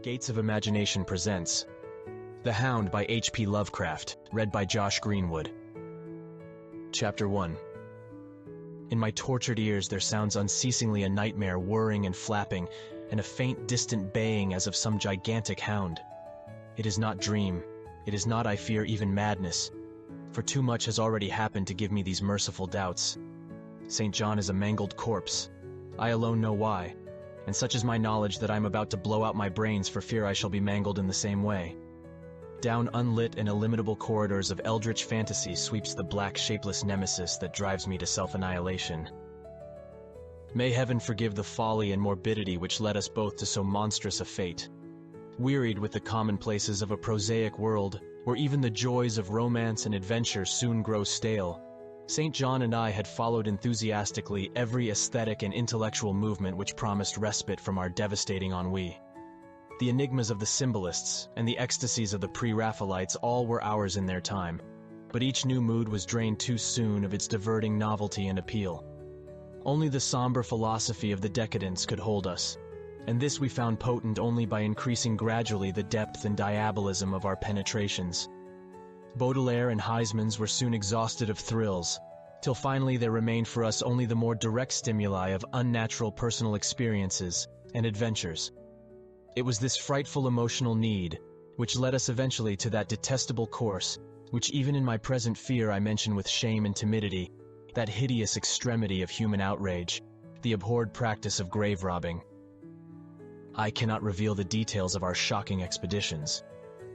Gates of Imagination presents The Hound by H.P. Lovecraft, read by Josh Greenwood. Chapter 1. In my tortured ears there sounds unceasingly a nightmare whirring and flapping, and a faint distant baying as of some gigantic hound. It is not dream, it is not, I fear, even madness, for too much has already happened to give me these merciful doubts. St. John is a mangled corpse. I alone know why, and such is my knowledge that I am about to blow out my brains for fear I shall be mangled in the same way. Down unlit and illimitable corridors of eldritch fantasy sweeps the black, shapeless nemesis that drives me to self-annihilation. May heaven forgive the folly and morbidity which led us both to so monstrous a fate. Wearied with the commonplaces of a prosaic world, where even the joys of romance and adventure soon grow stale, St. John and I had followed enthusiastically every aesthetic and intellectual movement which promised respite from our devastating ennui. The enigmas of the symbolists and the ecstasies of the pre-Raphaelites all were ours in their time, but each new mood was drained too soon of its diverting novelty and appeal. Only the somber philosophy of the decadents could hold us, and this we found potent only by increasing gradually the depth and diabolism of our penetrations. Baudelaire and Huysmans were soon exhausted of thrills, till finally there remained for us only the more direct stimuli of unnatural personal experiences and adventures. It was this frightful emotional need which led us eventually to that detestable course, which even in my present fear I mention with shame and timidity, that hideous extremity of human outrage, the abhorred practice of grave robbing. I cannot reveal the details of our shocking expeditions,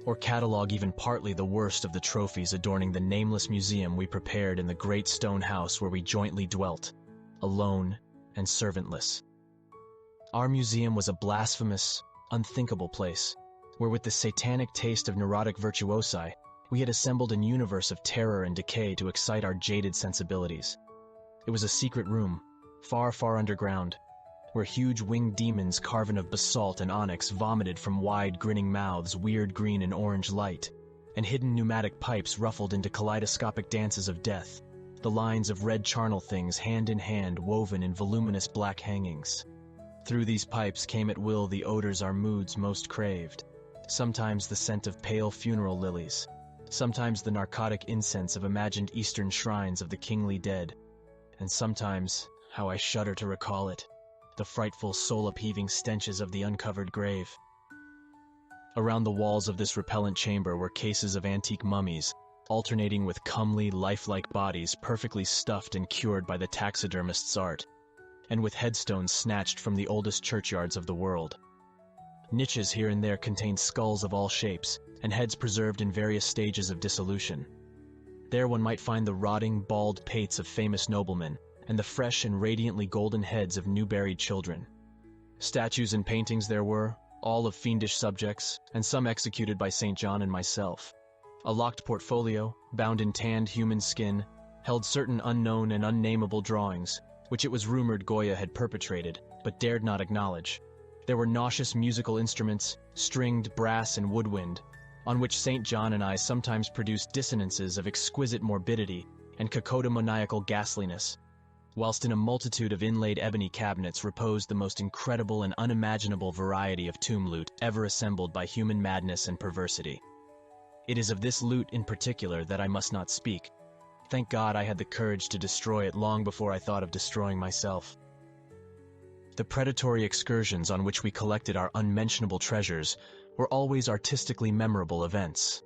or catalogue even partly the worst of the trophies adorning the nameless museum we prepared in the great stone house where we jointly dwelt, alone and servantless. Our museum was a blasphemous, unthinkable place, where with the satanic taste of neurotic virtuosi, we had assembled an universe of terror and decay to excite our jaded sensibilities. It was a secret room, far, far underground, where huge winged demons carven of basalt and onyx vomited from wide grinning mouths weird green and orange light, and hidden pneumatic pipes ruffled into kaleidoscopic dances of death, the lines of red charnel things hand in hand woven in voluminous black hangings. Through these pipes came at will the odors our moods most craved, sometimes the scent of pale funeral lilies, sometimes the narcotic incense of imagined eastern shrines of the kingly dead, and sometimes, how I shudder to recall it, the frightful soul-upheaving stenches of the uncovered grave. Around the walls of this repellent chamber were cases of antique mummies, alternating with comely, lifelike bodies perfectly stuffed and cured by the taxidermist's art, and with headstones snatched from the oldest churchyards of the world. Niches here and there contained skulls of all shapes, and heads preserved in various stages of dissolution. There one might find the rotting, bald pates of famous noblemen, and the fresh and radiantly golden heads of new-buried children. Statues and paintings there were, all of fiendish subjects, and some executed by St. John and myself. A locked portfolio, bound in tanned human skin, held certain unknown and unnameable drawings, which it was rumored Goya had perpetrated, but dared not acknowledge. There were nauseous musical instruments, stringed, brass, and woodwind, on which St. John and I sometimes produced dissonances of exquisite morbidity and cacodemoniacal ghastliness, whilst in a multitude of inlaid ebony cabinets reposed the most incredible and unimaginable variety of tomb loot ever assembled by human madness and perversity. It is of this loot in particular that I must not speak. Thank God I had the courage to destroy it long before I thought of destroying myself. The predatory excursions on which we collected our unmentionable treasures were always artistically memorable events.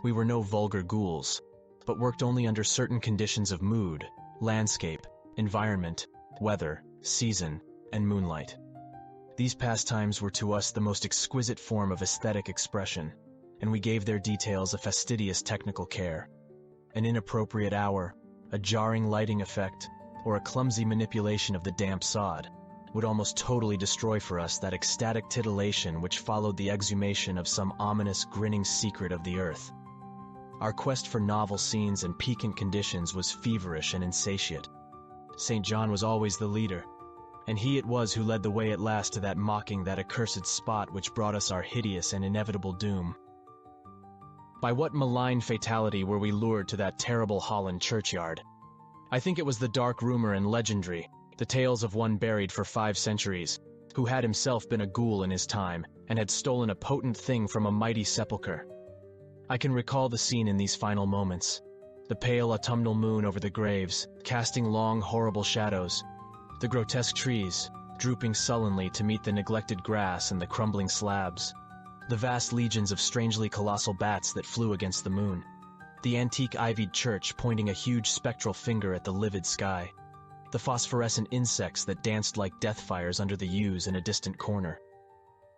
We were no vulgar ghouls, but worked only under certain conditions of mood, landscape, environment, weather, season, and moonlight. These pastimes were to us the most exquisite form of aesthetic expression, and we gave their details a fastidious technical care. An inappropriate hour, a jarring lighting effect, or a clumsy manipulation of the damp sod would almost totally destroy for us that ecstatic titillation which followed the exhumation of some ominous grinning secret of the earth. Our quest for novel scenes and piquant conditions was feverish and insatiate. St. John was always the leader, and he it was who led the way at last to that accursed spot which brought us our hideous and inevitable doom. By what malign fatality were we lured to that terrible Holland churchyard? I think it was the dark rumor and legendry, the tales of one buried for 5 centuries, who had himself been a ghoul in his time and had stolen a potent thing from a mighty sepulchre. I can recall the scene in these final moments. The pale autumnal moon over the graves, casting long, horrible shadows. The grotesque trees, drooping sullenly to meet the neglected grass and the crumbling slabs. The vast legions of strangely colossal bats that flew against the moon. The antique ivied church pointing a huge spectral finger at the livid sky. The phosphorescent insects that danced like death fires under the yews in a distant corner.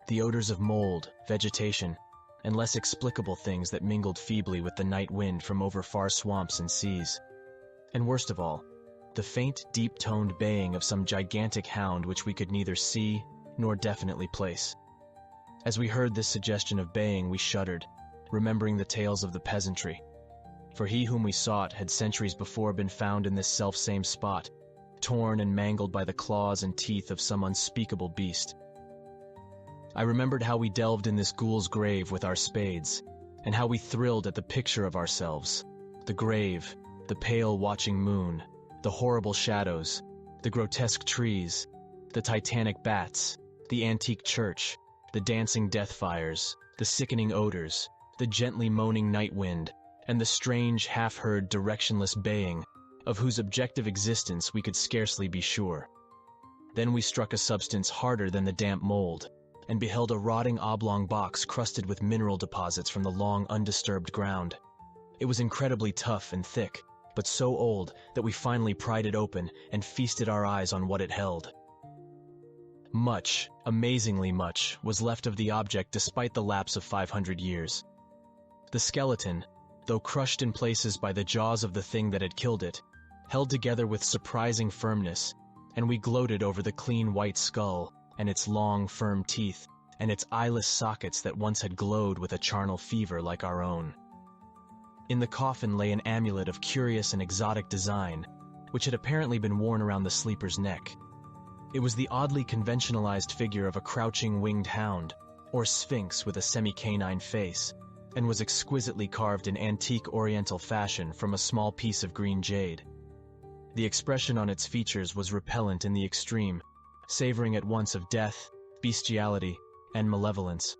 The odors of mold, vegetation, and less explicable things that mingled feebly with the night wind from over far swamps and seas. And worst of all, the faint, deep-toned baying of some gigantic hound which we could neither see nor definitely place. As we heard this suggestion of baying, we shuddered, remembering the tales of the peasantry. For he whom we sought had centuries before been found in this self-same spot, torn and mangled by the claws and teeth of some unspeakable beast. I remembered how we delved in this ghoul's grave with our spades, and how we thrilled at the picture of ourselves, the grave, the pale watching moon, the horrible shadows, the grotesque trees, the titanic bats, the antique church, the dancing death fires, the sickening odors, the gently moaning night wind, and the strange, half-heard, directionless baying, of whose objective existence we could scarcely be sure. Then we struck a substance harder than the damp mold, and beheld a rotting oblong box crusted with mineral deposits from the long, undisturbed ground. It was incredibly tough and thick, but so old that we finally pried it open and feasted our eyes on what it held. Much, amazingly much, was left of the object despite the lapse of 500 years. The skeleton, though crushed in places by the jaws of the thing that had killed it, held together with surprising firmness, and we gloated over the clean white skull, and its long, firm teeth, and its eyeless sockets that once had glowed with a charnel fever like our own. In the coffin lay an amulet of curious and exotic design, which had apparently been worn around the sleeper's neck. It was the oddly conventionalized figure of a crouching winged hound, or sphinx with a semi-canine face, and was exquisitely carved in antique oriental fashion from a small piece of green jade. The expression on its features was repellent in the extreme, savoring at once of death, bestiality, and malevolence.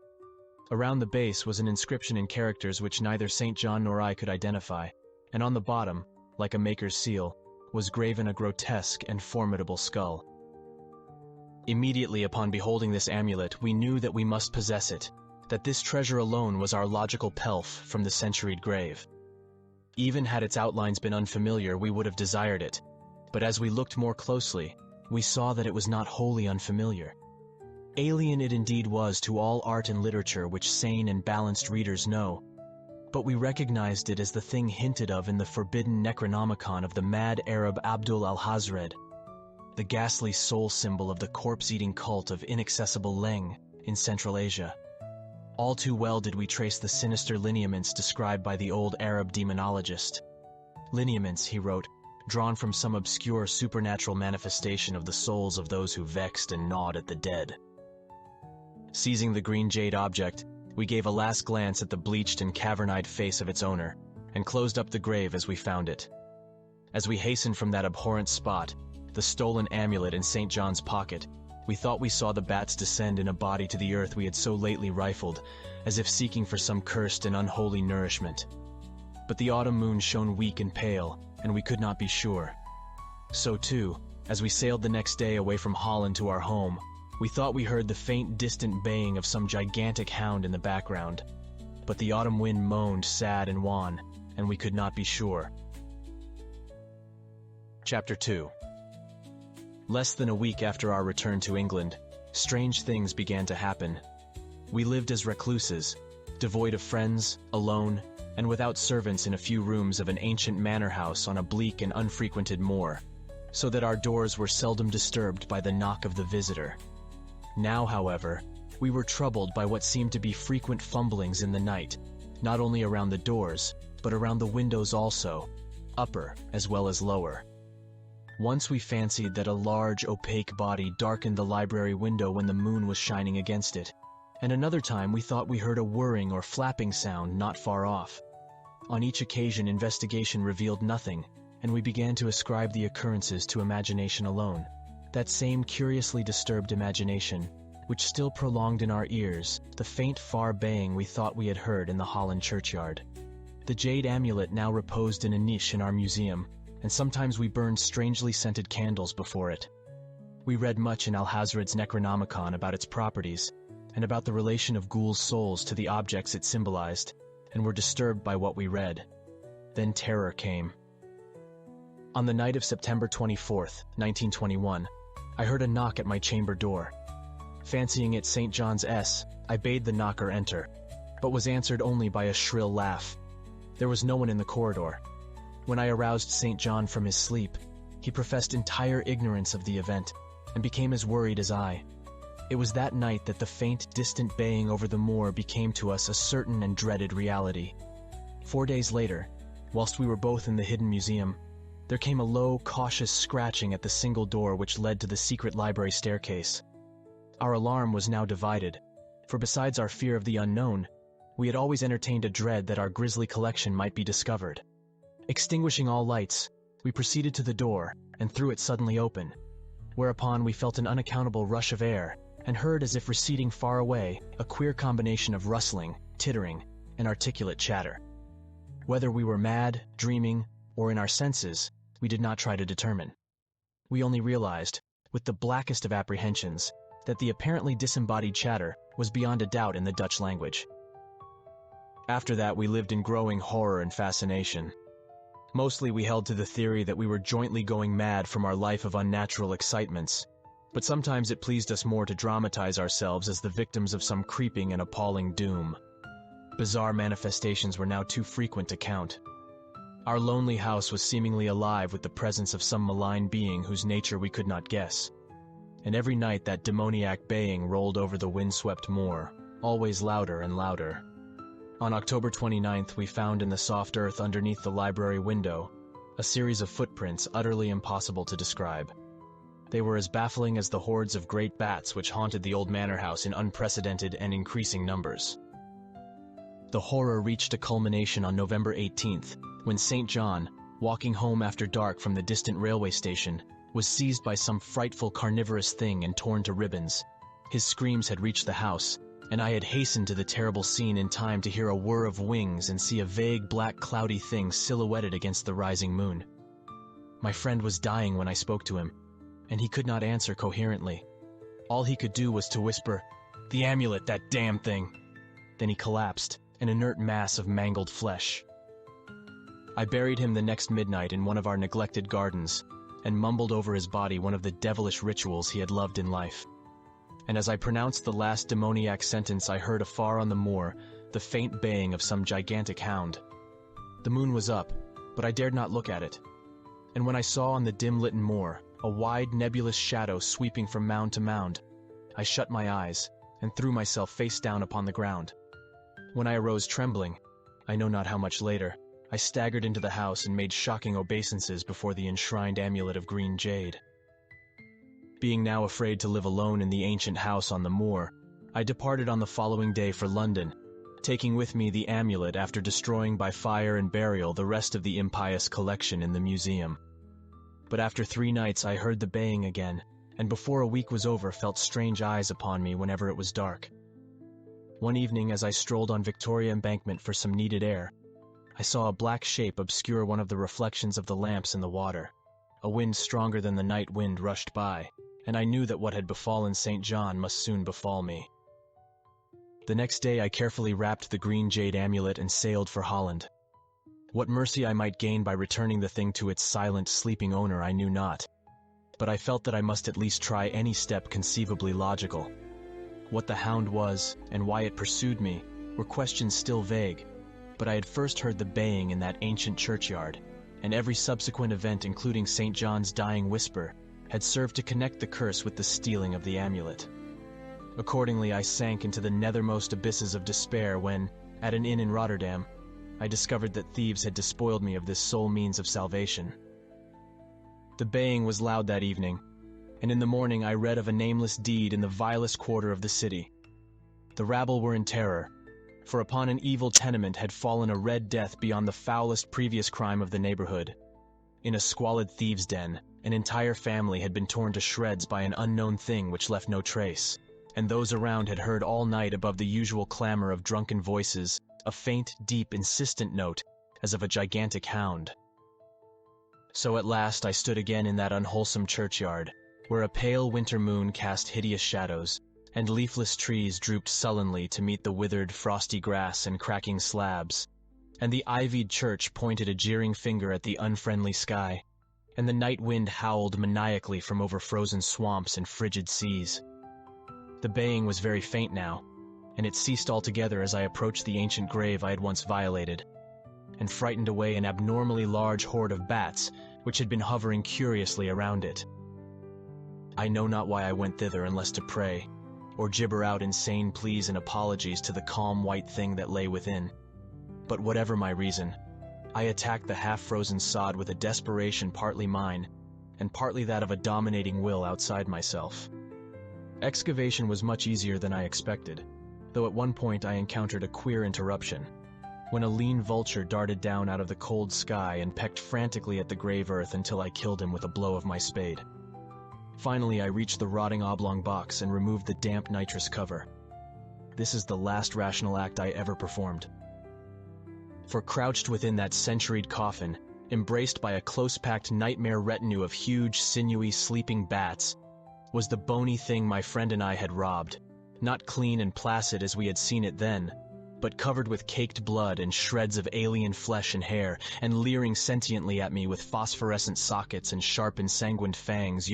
Around the base was an inscription in characters which neither St. John nor I could identify, and on the bottom, like a maker's seal, was graven a grotesque and formidable skull. Immediately upon beholding this amulet, we knew that we must possess it, that this treasure alone was our logical pelf from the centuried grave. Even had its outlines been unfamiliar, we would have desired it, but as we looked more closely, we saw that it was not wholly unfamiliar. Alien it indeed was to all art and literature which sane and balanced readers know, but we recognized it as the thing hinted of in the forbidden Necronomicon of the mad Arab Abdul al-Hazred, the ghastly soul symbol of the corpse-eating cult of inaccessible Leng in Central Asia. All too well did we trace the sinister lineaments described by the old Arab demonologist. Lineaments, he wrote, drawn from some obscure supernatural manifestation of the souls of those who vexed and gnawed at the dead. Seizing the green jade object, we gave a last glance at the bleached and cavern-eyed face of its owner, and closed up the grave as we found it. As we hastened from that abhorrent spot, the stolen amulet in St. John's pocket, we thought we saw the bats descend in a body to the earth we had so lately rifled, as if seeking for some cursed and unholy nourishment. But the autumn moon shone weak and pale, and we could not be sure. So too, as we sailed the next day away from Holland to our home, we thought we heard the faint, distant baying of some gigantic hound in the background. But the autumn wind moaned sad and wan, and we could not be sure. Chapter 2. Less than a week after our return to England, strange things began to happen. We lived as recluses, devoid of friends, alone, and without servants in a few rooms of an ancient manor house on a bleak and unfrequented moor, so that our doors were seldom disturbed by the knock of the visitor. Now, however, we were troubled by what seemed to be frequent fumblings in the night, not only around the doors, but around the windows also, upper as well as lower. Once we fancied that a large, opaque body darkened the library window when the moon was shining against it, and another time we thought we heard a whirring or flapping sound not far off. On each occasion, investigation revealed nothing, and we began to ascribe the occurrences to imagination alone. that same curiously disturbed imagination, which still prolonged in our ears the faint far baying we thought we had heard in the Holland churchyard. The jade amulet now reposed in a niche in our museum, and sometimes we burned strangely scented candles before it. We read much in Alhazred's Necronomicon about its properties, and about the relation of ghouls' souls to the objects it symbolized, and were disturbed by what we read. Then terror came. On the night of September 24th, 1921, I heard a knock at my chamber door. Fancying it St. John's S, I bade the knocker enter, but was answered only by a shrill laugh. There was no one in the corridor. When I aroused St. John from his sleep, he professed entire ignorance of the event, and became as worried as I. It was that night that the faint, distant baying over the moor became to us a certain and dreaded reality. 4 days later, whilst we were both in the hidden museum, there came a low, cautious scratching at the single door which led to the secret library staircase. Our alarm was now divided, for besides our fear of the unknown, we had always entertained a dread that our grisly collection might be discovered. Extinguishing all lights, we proceeded to the door and threw it suddenly open, whereupon we felt an unaccountable rush of air and heard, as if receding far away, a queer combination of rustling, tittering, and articulate chatter. Whether we were mad, dreaming, or in our senses, we did not try to determine. We only realized, with the blackest of apprehensions, that the apparently disembodied chatter was beyond a doubt in the Dutch language. After that, we lived in growing horror and fascination. Mostly we held to the theory that we were jointly going mad from our life of unnatural excitements, but sometimes it pleased us more to dramatize ourselves as the victims of some creeping and appalling doom. Bizarre manifestations were now too frequent to count. Our lonely house was seemingly alive with the presence of some malign being whose nature we could not guess. And every night that demoniac baying rolled over the windswept moor, always louder and louder. On October 29th, we found in the soft earth underneath the library window a series of footprints utterly impossible to describe. They were as baffling as the hordes of great bats which haunted the old manor house in unprecedented and increasing numbers. The horror reached a culmination on November 18th, when St. John, walking home after dark from the distant railway station, was seized by some frightful carnivorous thing and torn to ribbons. His screams had reached the house, and I had hastened to the terrible scene in time to hear a whir of wings and see a vague black cloudy thing silhouetted against the rising moon. My friend was dying when I spoke to him, and he could not answer coherently. All he could do was to whisper, "The amulet, that damn thing!" Then he collapsed, an inert mass of mangled flesh. I buried him the next midnight in one of our neglected gardens, and mumbled over his body one of the devilish rituals he had loved in life. And as I pronounced the last demoniac sentence, I heard afar on the moor the faint baying of some gigantic hound. The moon was up, but I dared not look at it. And when I saw on the dim-lit moor a wide nebulous shadow sweeping from mound to mound, I shut my eyes and threw myself face down upon the ground. When I arose trembling, I know not how much later, I staggered into the house and made shocking obeisances before the enshrined amulet of green jade. Being now afraid to live alone in the ancient house on the moor, I departed on the following day for London, taking with me the amulet after destroying by fire and burial the rest of the impious collection in the museum. But after 3 nights I heard the baying again, and before a week was over felt strange eyes upon me whenever it was dark. One evening as I strolled on Victoria Embankment for some needed air, I saw a black shape obscure one of the reflections of the lamps in the water. A wind stronger than the night wind rushed by, and I knew that what had befallen St. John must soon befall me. The next day I carefully wrapped the green jade amulet and sailed for Holland. What mercy I might gain by returning the thing to its silent, sleeping owner I knew not, but I felt that I must at least try any step conceivably logical. What the hound was, and why it pursued me, were questions still vague, but I had first heard the baying in that ancient churchyard, and every subsequent event, including St. John's dying whisper, had served to connect the curse with the stealing of the amulet. Accordingly, I sank into the nethermost abysses of despair when, at an inn in Rotterdam, I discovered that thieves had despoiled me of this sole means of salvation. The baying was loud that evening, and in the morning I read of a nameless deed in the vilest quarter of the city. The rabble were in terror, for upon an evil tenement had fallen a red death beyond the foulest previous crime of the neighborhood. In a squalid thieves' den, An entire family had been torn to shreds by an unknown thing which left no trace, and those around had heard all night above the usual clamor of drunken voices a faint, deep, insistent note, as of a gigantic hound. So at last I stood again in that unwholesome churchyard, where a pale winter moon cast hideous shadows, and leafless trees drooped sullenly to meet the withered, frosty grass and cracking slabs, and the ivied church pointed a jeering finger at the unfriendly sky, and the night wind howled maniacally from over frozen swamps and frigid seas. The baying was very faint now, and it ceased altogether as I approached the ancient grave I had once violated, and frightened away an abnormally large horde of bats which had been hovering curiously around it. I know not why I went thither unless to pray, or gibber out insane pleas and apologies to the calm white thing that lay within. But whatever my reason, I attacked the half-frozen sod with a desperation partly mine, and partly that of a dominating will outside myself. Excavation was much easier than I expected, though at one point I encountered a queer interruption, when a lean vulture darted down out of the cold sky and pecked frantically at the grave earth until I killed him with a blow of my spade. Finally, I reached the rotting oblong box and removed the damp nitrous cover. This is the last rational act I ever performed. For crouched within that centuried coffin, embraced by a close-packed nightmare retinue of huge, sinewy, sleeping bats, was the bony thing my friend and I had robbed, not clean and placid as we had seen it then, but covered with caked blood and shreds of alien flesh and hair, and leering sentiently at me with phosphorescent sockets and sharp ensanguined fangs